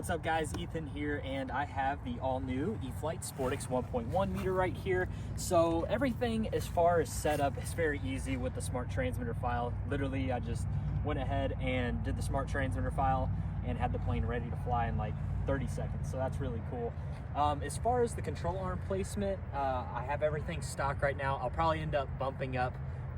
What's up guys, Ethan here, and I have the all-new E-flite Sportix 1.1 m right here. So everything as far as setup is very easy with the smart transmitter file. Literally, I just went ahead and did the smart transmitter file and had the plane ready to fly in like 30 seconds, so that's really cool. As far as the control arm placement, I have everything stock right now. I'll probably end up bumping up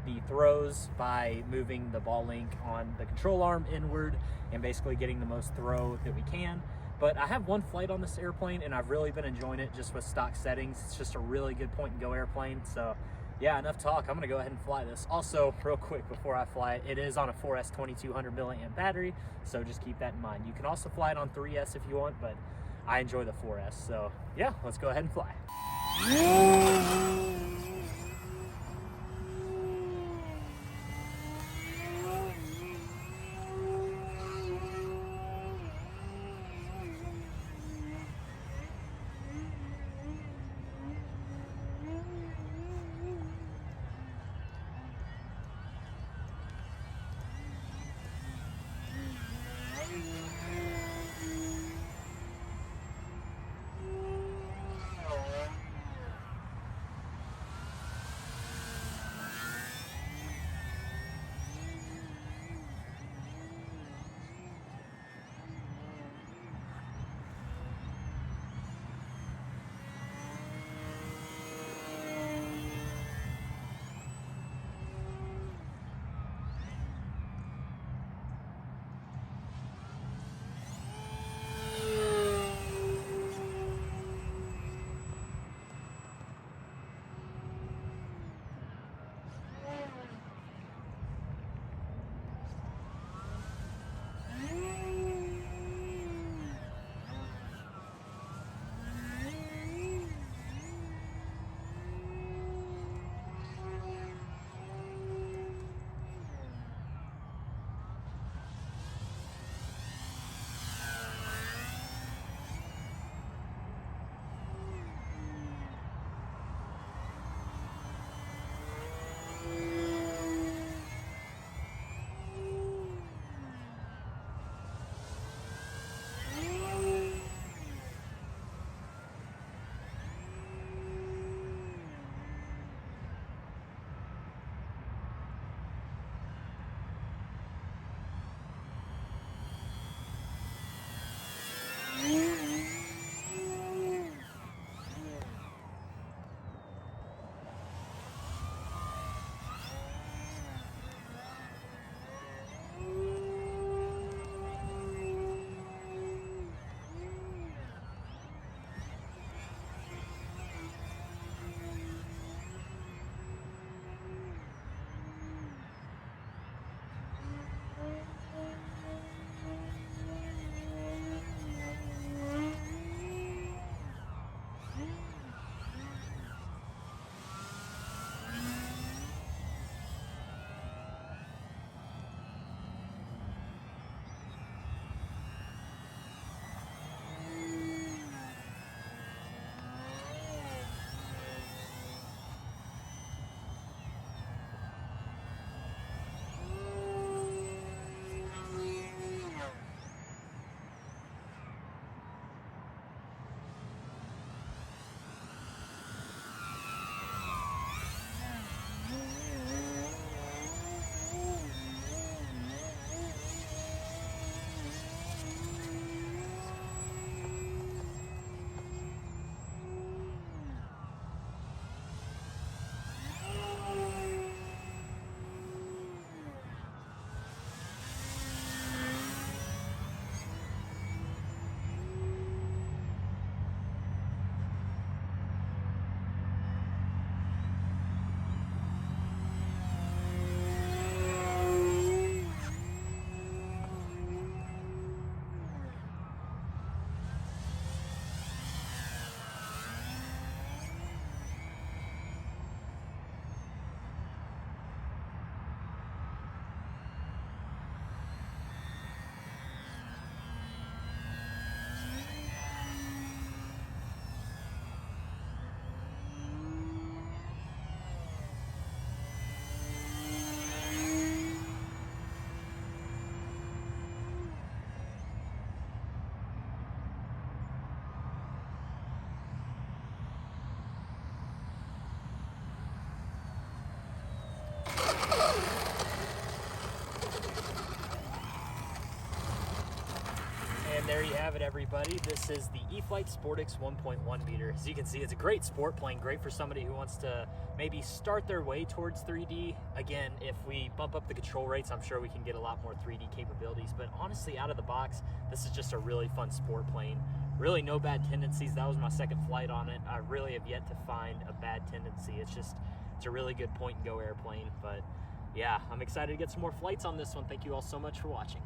the throws by moving the ball link on the control arm inward and basically getting the most throw that we can. But I have one flight on this airplane and I've really been enjoying it just with stock settings. It's just a really good point and go airplane. So yeah, enough talk. I'm gonna go ahead and fly this. Also, real quick before I fly it, it is on a 4S 2200 milliamp battery, so just keep that in mind. You can also fly it on 3S if you want, but I enjoy the 4S. So yeah, let's go ahead and fly. there you have it, everybody. This is the E-flite Sportix 1.1m. As you can see, it's a great sport plane, great for somebody who wants to maybe start their way towards 3D. Again, if we bump up the control rates, I'm sure we can get a lot more 3D capabilities. But honestly, out of the box, this is just a really fun sport plane. Really no bad tendencies. That was my second flight on it. I really have yet to find a bad tendency. It's a really good point and go airplane. But yeah, I'm excited to get some more flights on this one. Thank you all so much for watching.